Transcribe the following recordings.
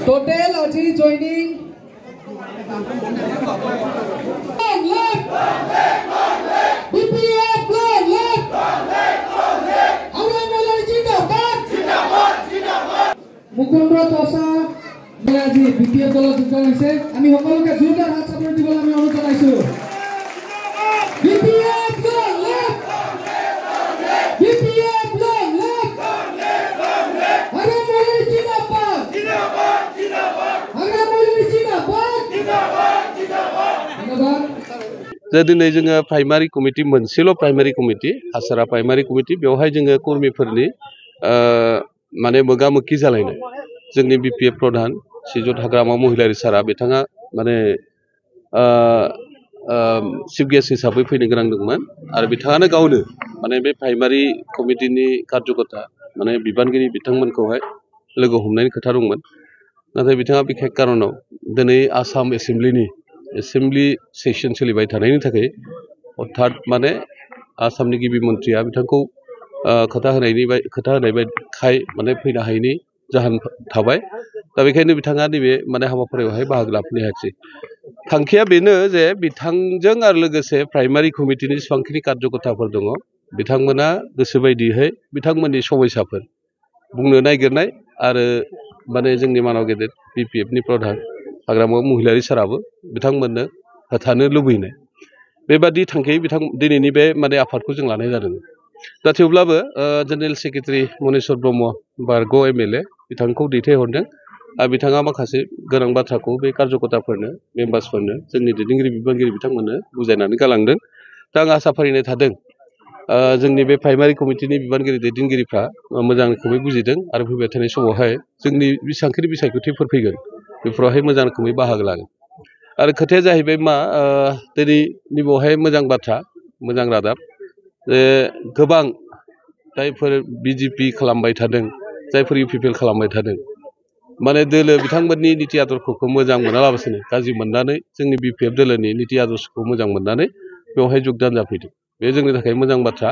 Total Aji joining. Long left. BPF long left. Aramala Jindabad. Mukundra Tosa. Aji BPF দল যোগদান হৈছে আমি সকলোকে জোৰদাৰ হাত চাপৰি দিবলৈ আমি অনুৰোধ জনাইছো BPF long left. BPF long left. Aramala Jindabad. दिनै जोङो प्राइमारि कमिटि मोनसेल' प्राइमारि कमिटि हासारा प्राइमारि कमिटि बेवहाय जोङो कर्मिफोरनि माने मोगा-मोगि जालायनाय जोंनि बिपिएफ प्रधान श्रीजुत हाग्रामा महिलारि सारा बिथाङा माने चिफ गेस्ट हिसाबै फैनो गोनां दंमोन आरो बिथाङानो गावनो माने बे प्राइमारि कमिटिनि कार्यकर्ता माने बिबानगिरि बिथांमोनखौहाय लोगो हमनायनि खोथा दंमोन नाथाय बिथाङा बिखेख कारनाव दिनै आसाम एसेम्बलि सेसन सोलिबाय थानायनि थाखाय हठात माने आसामनि गिबि मन्थ्रिया बिथांखौ खोथा होनाय बायदिखाय माने फैनो हायैनि जाहोन थाबाय दा बेखायनो बिथाङा नैबे माने हाबाफारियावहाय बाहागो लाफैनो हायाखिसै थांखिया बेनो जे बिथांजों आरो लोगोसे प्राइमारि कमिटिनि जेसेबांखिनि कार्यकर्ताफोर दङ बिथांमोना गोसो बायदियै बिथांमोननि समस्याफोर बुंनो नागिरनाय आरो माने जोंनि मानाव गेदेर बिपिएफनि प्रधान हाग्रामा महिलारि साराबो बिथांमोननो होथानो लुबैनाय बेबादि थांखियै दिनैनि बे माने आफादखौ जों लानाय जादों दा थेवब्लाबो जेनेरेल सेक्रेटारि मनेस्वर ब्रह्म बारग' एमएलए बिथांखौ दैथायहरदों आरो बिथाङा माखासे गोनां बाथ्राखौ बे कार्यकर्ताफोरनो मेम्बार्सफोरनो जोंनि दैदेनगिरि बिबानगिरि बिथांमोननो बुजायनानै गालांदों दा आं आसा फारिनाय थादों जोंनि बे प्राइमारि कमिटिनि बिबानगिरि दैदेनगिरिफ्रा मोजां रोखोमै बुजिदों आरो फैबाय थानाय समावहाय जोंनि बेसेबांखिनि बिसायख'थिफोर फैगोन बेफोरावहाय मोजां रोखोमै बाहागो लागोन आरो खोथाया जाहैबाय मा दिनैनि बेवहाय मोजां बाथ्रा मोजां रादाब जे गोबां जायफोर बिजेपि खालामबाय थादों जायफोर इउपिपिएल खालामबाय थादों माने दोलो बिथांमोननि निति आदर्शखौ मोजां मोनालाबासिनो गाज्रि मोननानै जोंनि बिपिएफ दोलोनि निति आदर्शखौ मोजां मोननानै बेवहाय जगदान जाफैदों बे जोंनि थाखाय मोजां बाथ्रा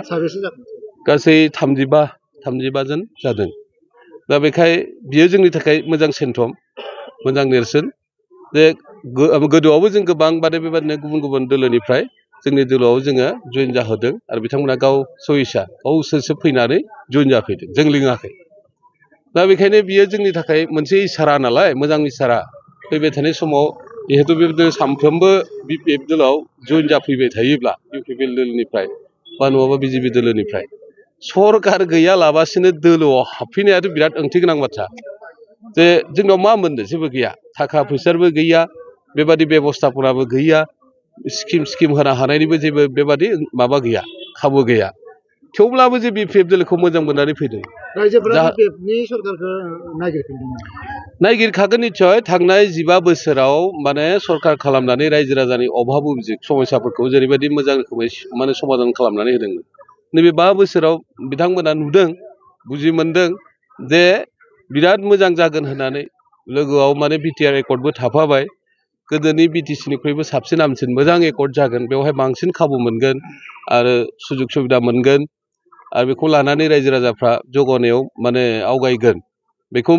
गासै 35 जन जादों दा बेखाय बियो जोंनि थाखाय मोजां सेन्टम मोजां नेरसोन जे गोदोआवबो जों गोबां बेबादिनो गुबुन दोलोनिफ्राय जोंनि दोलोआव जोङो जइन जाहोदों आरो बिथांमोना गाव सयिसा गावसोरसो फैनानै जइन जाफैदों जों लिङाखै दा बेखायनो बियो जोंनि थाखाय मोनसे इसारा नालाय मोजां इसारा फैबाय थानाय समाव जिहेतु बेबायदिनो सानफ्रोमबो बिपिएफ दोलोआव जइन जाफैबाय थायोब्ला इउपिपिएल दोलोनिफ्राय बा नङाबा बिजेपि दोलोनिफ्राय सरकार गैयालाबासिनो दोलोआव हाबफैनायाथ' बिराद ओंथि गोनां बाथ्रा जे जोंनाव मा मोननो जेबो गैया थाखा फैसाबो गैया बेबादि बेबस्थाफोराबो गैया स्किम होनो हानायनिबो जेबो बेबादि माबा गैया खाबु गैया थेवब्लाबो जे बिपिएफ दोलोखौ मोजां मोननानै फैदों नायगिरखागोन निस्सय थांनाय 15 बोसोराव माने सरकार खालामनानै रायजो राजानि अभाब समस्याफोरखौ जेरैबायदि मोजां रोखोमै माने समाधान खालामनानै होदोंमोन नैबे 5 बोसोराव बिथांमोना नुदों बुजि मोनदों जे बिराद मोजां जागोन होननानै लोगोआव माने बिटिआर एकर्डबो थाफाबाय गोदोनि बिटिसिनिख्रुइबो साबसिन हामसिन मोजां एकर्ड जागोन बेवहाय बांसिन खाबु मोनगोन आरो सुजुग सुबिदा मोनगोन आरो बेखौ लानानै रायजो राजाफ्रा जौगानायाव माने आवगायगोन बेखौ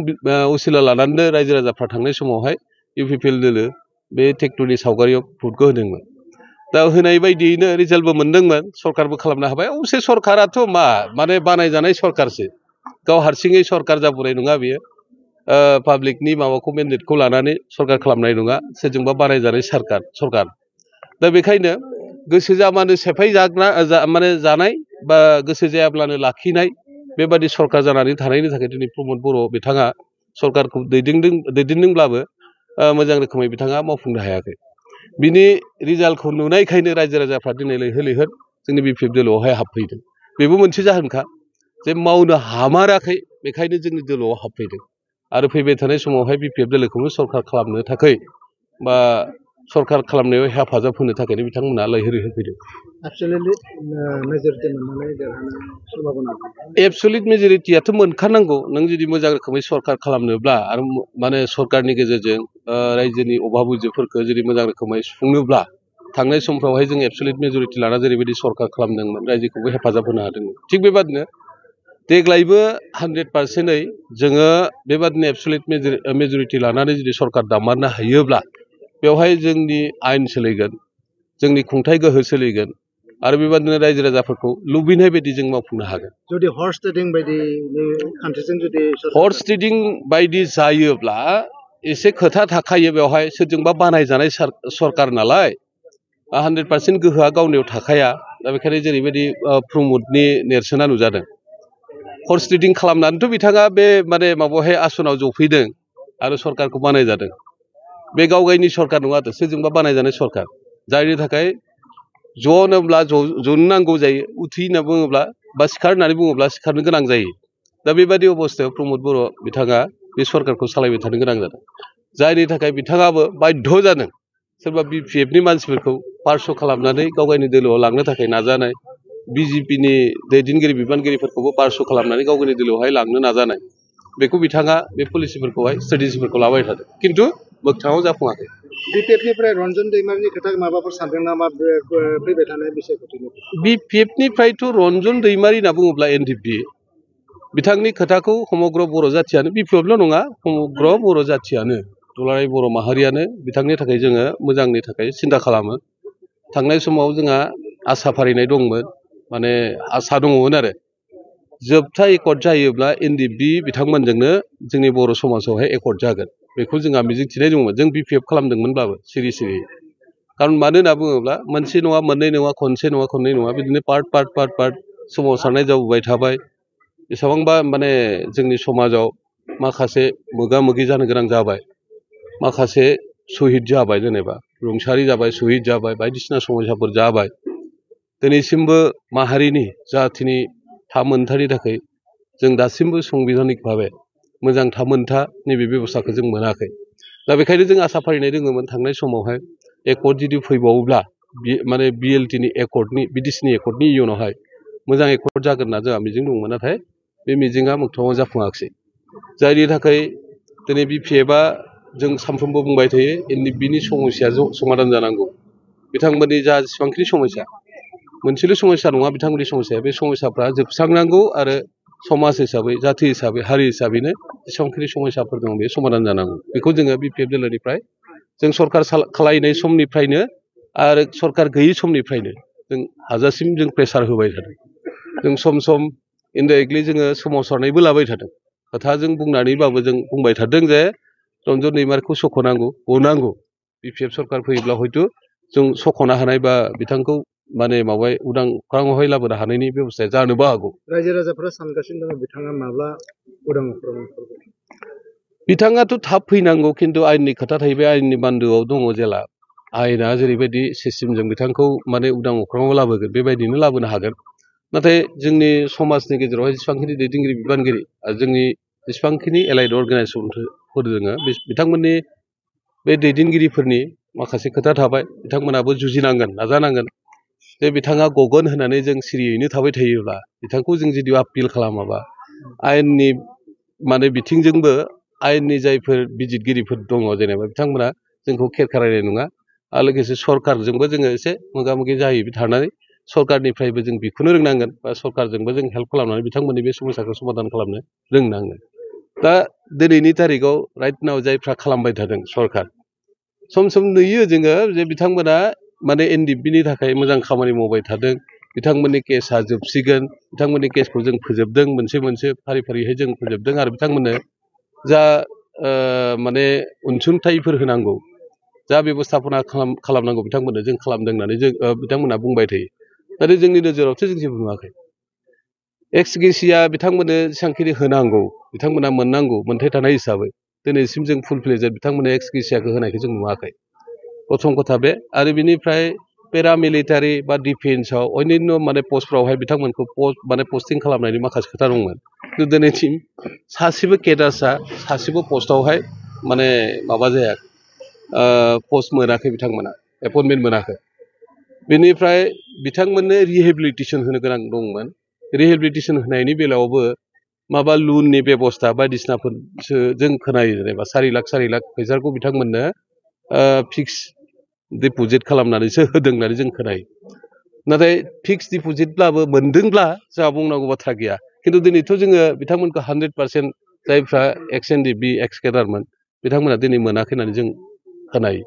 उसिला लानानै रायजो राजाफ्रा थांनाय समावहाय इउपिपिएल दोलो बे ट्रेक्टरनि सावगारियाव भटखौ होदोंमोन दा होनाय बायदियैनो रिजाल्टबो मोनदोंमोन सरकारबो खालामनो हाबाय अबसे सरकाराथ' माने बानायजानाय सरकारसो गाव हारसिङै सरकार जाबोनाय नङा बेयो पाब्लिकनि माबाखौ मेन्डेटखौ लानानै सरकार खालामनाय नङा सोरजोंबा बानायजानाय सरकार दा बेखायनो गोसो जाबानो सेफाय माने जानाय बा गोसो जायाब्लानो लाखिनाय बेबादि सरकार जानानै थानायनि थाखाय दिनै प्रमद बर' बिथाङा सरकारखौ दैदेनदोंब्लाबो मोजां रोखोमै बिथाङा मावफुंनो हायाखै बिनि रिजाल्टखौ नुनायखायनो रायजो राजाफ्रा दिनै लैहोर जोंनि बिपिएफ दोलोआवहाय हाबफैदों बेबो मोनसे जाहोनखा जे मावनो हामाराखै बेखायनो जोंनि दोलोआव हाबफैदों आरो फैबाय थानाय समावहाय बिपिएफ दोलोखौनो सरकार खालामनो थाखाय बा सरकार खालामनायाव हेफाजाब होनो थाखायनो बिथांमोना लैहोर फैदों एबसुलिट मेजरिटियाथ' मोनखानांगौ नों जुदि मोजां रोखोमै सरकार खालामनोब्ला आरो माने सरकारनि गेजेरजों रायजोनि अभाब उजिफोरखौ जुदि मोजां रोखोमै सुफुंनोब्ला थांनाय समफ्रावहाय जों एबसुलिट मेजरिटि लाना जेरैबायदि सरकार खालामदोंमोन रायजोखौबो हेफाजाब होनो हादोंमोन थिग बेबादिनो देग्लायबो 100%यै जोङो बेबादिनो एबसुलेट मेजरिटि लानानै जुदि सरकार दामारनो हायोब्ला बेवहाय जोंनि आयेन सोलिगोन जोंनि खुंथाय गोहो सोलिगोन आरो बेबादिनो रायजो राजाफोरखौ लुबैनाय बायदि जों मावफुंनो हागोन जुदि हर्स ट्रेडिं बायदि खान्थिजों जुदि हर्स ट्रेडिं बायदि जायोब्ला एसे खोथा थाखायो बेवहाय सोरजोंबा बानायजानाय सरकार नालाय 100% गोहोआ गावनियाव थाखाया दा बेखायनो जेरैबायदि प्रमदनि नेरसोना नुजादों हर्स ट्रेडिं खालामनानैथ' बिथाङा बे माने माबायावहाय आसनाव जफैदों आरो सरकारखौ बानायजादों बे गावगायनि सरकार नङा सोरजोंबा बानायजानाय सरकार जायनि थाखाय जनोब्ला जनो नांगौ जायो उथि होनना बुङोब्ला बा सिखार होननानै बुङोब्ला सिखारनो गोनां जायो दा बेबायदि अबस्थायाव प्रमद बर' बिथाङा बे सरकारखौ सालायबाय थानो गोनां जादों जायनि थाखाय बिथाङाबो बाध्य जादों सोरबा BPFनि मानसिफोरखौ पार्स' खालामनानै गावगायनि दोलोआव लांनो थाखाय नाजानाय BJPनि दैदेनगिरि बिबानगिरिफोरखौबो पार्स' खालामनानै गावगायनि दोलोआवहाय लांनो नाजानाय बेखौ बिथाङा बे पलिसिफोरखौहाय स्ट्रेटेजिफोरखौ लाबाय थादों खिन्थु मोगथाङाव जाफुङाखै BPFनिफ्राय रन्जन दैमारिनि खोथा माबाफोर सानदों नामा फैबाय थानाय बिसायख'थिनिफ्राय BPFनिफ्रायथ' रन्जन दैमारि होनना बुङोब्ला NDP बिथांनि खोथाखौ समग्र बर' जाथियानो BPFल' नङा समग्र बर' जाथियानो दुलाराय बर' माहारियानो बिथांनि थाखाय जोङो मोजांनि थाखाय सिन्था खालामो थांनाय समाव जोंहा आसा फारिनाय दंमोन माने आसा दङमोन आरो जोबथा एकर्ड जायोब्ला NDP बिथांमोनजोंनो जोंनि बर' समाजावहाय एकर्ड जागोन बेखौ जोंहा मिजिंथिनाय दंमोन जों BPF खालामदोंमोनब्लाबो सिरि सिरि खारन मानो होनना बुङोब्ला मोनसे नङा मोननै नङा खनसे नङा खननै नङा बिदिनो पार्ट सोमावसारनाय जाबोबाय थाबाय बेसेबांबा माने जोंनि समाजाव माखासे मोगा मोगि जानो गोनां जाबाय माखासे शहीद जाबाय जेनेबा रुंसारि जाबाय शहीद जाबाय बायदिसिना समस्याफोर जाबाय दिनैसिमबो माहारिनि जाथिनि थामोनथानि थाखाय जों दासिमबो संबिधानिक भाबे मोजां थामोनथा नैबे बेबस्थाखौ जों मोनाखै दा बेखायनो जों आसा फारिनाय दङमोन थांनाय समावहाय एकर्ड जुदि फैबावोब्ला माने BLTनि एकर्डनि BDCनि एकर्डनि इयुनावहाय मोजां एकर्ड जागोन होनना जोंहा मिजिं दंमोन नाथाय बे मिजिङा मोगथाङाव जाफुङाखिसै जायनि थाखाय दिनै BPFआ जों सानफ्रोमबो बुंबाय थायो NDPनि समस्याया समाधान जानांगौ बिथांमोननि जा जेसेबांखिनि समस्या मोनसेल' समस्या नङा बिथांमोननि समस्याया बे समस्याफ्रा जोबस्रांनांगौ आरो समाज हिसाबै जाथि हिसाबै हारि हिसाबैनो जेसेबांखिनि समस्याफोर दं बे समाधान जानांगौ बेखौ जोङो BPF दोलोनिफ्राय जों सरकार खालायनाय समनिफ्रायनो आरो सरकार गैयै समनिफ्रायनो जों हाजासिम जों प्रेसार होबाय थादों जों सम सम इनडाइरेक्टलि जोङो सोमावसारनायबो लाबाय थादों खोथाजों बुंनानैबाबो जों बुंबाय थादों जे रन्जन दैमारिखौ सख'नांगौ गनांगौ BPF सरकार फैयोब्ला हयथ' जों सख'नो हानाय बा बिथांखौ माने माबाय उदां अख्राङावहाय लाबोनो हानायनि बेबस्थाया जानोबो हागौ रायजो राजाफोरा सानगासिनो दङ बिथाङा माब्ला उदां अख्राङाव ओंखारगोन बिथाङाथ' थाब फैनांगौ खिन्थु आयेननि खोथा थाहैबाय आयेननि बान्दोआव दङ जेला आयेना जेरैबायदि सिस्टेमजों बिथांखौ माने उदां अख्राङाव लाबोगोन बेबायदिनो लाबोनो हागोन नाथाय जोंनि समाजनि गेजेरावहाय जेसेबांखिनि दैदेनगिरि बिबानगिरि आरो जोंनि जेसेबांखिनि एलाइड अर्गानाइजेसनफोर दङ बिथांमोननि बे दैदेनगिरिफोरनि माखासे खोथा थाबाय बिथांमोनाबो जुजिनांगोन नाजानांगोन जे बिथाङा गगोन होननानै जों सिरियैनो थाबाय थायोब्ला बिथांखौ जों जुदि आपिल खालामाबा आयेननि माने बिथिंजोंबो आयेननि जायफोर बिजिरगिरिफोर दङ जेनेबा बिथांमोना जोंखौ खेर खालायनाय नङा आरो लोगोसे सरकारजोंबो जोङो एसे मोगा मोगि जाहैबाय थानानै सरकारनिफ्रायबो जों बिखौनो रोंनांगोन बा सरकारजोंबो जों हेल्प खालामनानै बिथांमोननि बे समस्याखौ समाधान खालामनो रोंनांगोन दा दिनैनि तारिखाव राइट नाव जायफ्रा खालामबाय थादों सरकार सम सम नुयो जोङो जे बिथांमोना माने NDPनि थाखाय मोजां खामानि मावबाय थादों बिथांमोननि केसआ जोबसिगोन बिथांमोननि केसखौ जों फोजोबदों मोनसे मोनसे फारि फारिहाय जों फोजोबदों आरो बिथांमोननो जा माने अनसुंथाइफोर होनांगौ जा बेबस्थापना खालामनांगौ बिथांमोननो जों खालामदों होननानै जों बिथांमोना बुंबाय थायो नाथाय जोंनि नोजोरावथ' जों जेबो नुवाखै एक्स ग्रेसिया बिथांमोननो जेसेबांखिनि होनांगौ बिथांमोना मोननांगौ मोन्थाय थानाय हिसाबै दिनैसिम जों फुल फ्लेजेड बिथांमोननो एक्स ग्रेसियाखौ होनायखौ जों नुवाखै प्रथम खोथा बे आरो बिनिफ्राय पेरामिलिटारि बा डिफेन्सआव अन्यान्य माने पस्टफ्रावहाय बिथांमोनखौ माने पस्टिं खालामनायनि माखासे खोथा दंमोन खिन्थु दिनैसिम सासेबो केडार्सआ सासेबो पस्टआवहाय माने माबा जाया पस्ट मोनाखै बिथांमोना एपइन्टमेन्ट मोनाखै बेनिफ्राय बिथांमोननो रिहेबिलिटेसन होनो गोनां दंमोन रिहेबिलिटेसन होनायनि बेलायावबो माबा लुननि बेबस्था बायदिसिनाफोरसो जों खोनायो जेनेबा 4 लाख फैसाखौ बिथांमोननो फिक्स डिप'जिट खालामनानैसो होदों होननानै जों खोनायो नाथाय फिक्स डिप'जिटब्लाबो मोनदोंब्ला जोंहा बुंनांगौ बाथ्रा गैया खिन्थु दिनैथ' जोङो बिथांमोनखौ 100% जायफ्रा एक्स एनडिपि एक्स केडारमोन बिथांमोना दिनै मोनाखै होननानै जों खोनायो।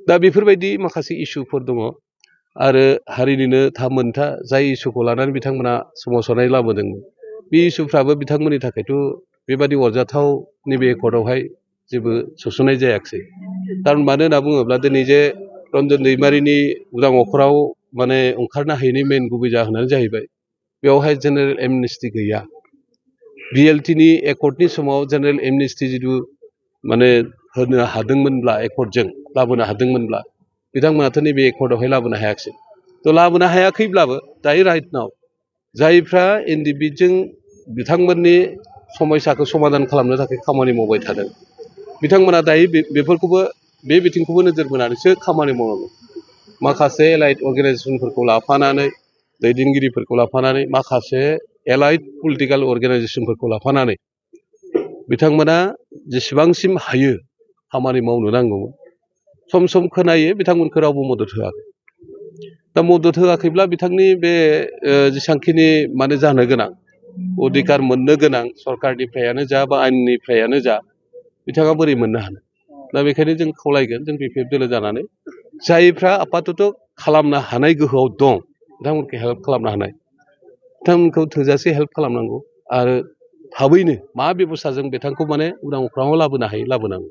दा बेफोरबायदि माखासे इस्युफोर दङ आरो हारिनिनो थामोनथा जाय इस्युखौ लानानै बिथांमोना सोमावसारनाय लाबोदोंमोन बे इस्युफ्राबो बिथांमोननि थाखायथ' बेबादि अरजाथाव नैबे एकर्डआवहाय जेबो सोसननाय जायाखिसै। खारन मानो होनना बुङोब्ला दिनै जे रन्जन दैमारिनि उदां अख्राङाव माने ओंखारनो हायैनि मेन गुबै जाहोनानो जाहैबाय बेवहाय जेनेरेल एमनेस्टि गैया। बिएलटिनि एकर्डनि समाव जेनेरेल एमनेस्टि जिथु माने होनो हादोंमोनब्ला एकर्डजों लाबोनो हादोंमोनब्ला बिथांमोनाथ' नैबे एकर्डआवहाय लाबोनो हायाखिसै। थ' लाबोनो हायाखैब्लाबो दायो राइट नाव जायफ्रा एनडिपिजों बिथांमोननि समस्याखौ समाधान खालामनो थाखाय खामानि मावबाय थादों बिथांमोना दायो बेफोरखौबो बे बिथिंखौबो नोजोर बोनानैसो खामानि मावनांगौ। माखासे एलाइड अर्गेनाइजेसनफोरखौ लाफानानै दैदेनगिरिफोरखौ लाफानानै माखासे एलाइड पलिटिकेल अर्गेनाइजेसनफोरखौ लाफानानै बिथांमोना जेसेबांसिम हायो खामानि मावनो नांगौमोन। सम सम खोनायो बिथांमोनखौ रावबो मदद होआखै। दा मदद होआखैब्ला बिथांनि बे जेसांखिनि माने जानो गोनां अधिकार मोननो गोनां सरकारनिफ्रायानो जा बा आइननिफ्रायानो जा बिथाङा बोरै मोननो हानो। दा बेखायनो जों खावलायगोन जों बिपिएफ दोलो जानानै जायफ्रा आपातत' खालामनो हानाय गोहोआव दं बिथांमोनखौ हेल्प खालामनो हानाय बिथांमोनखौ थोजासे हेल्प खालामनांगौ आरो थाबैनो मा बेब'स्थाजों बिथांखौ माने उदां अख्राङाव लाबोनो हायो लाबोनांगौ।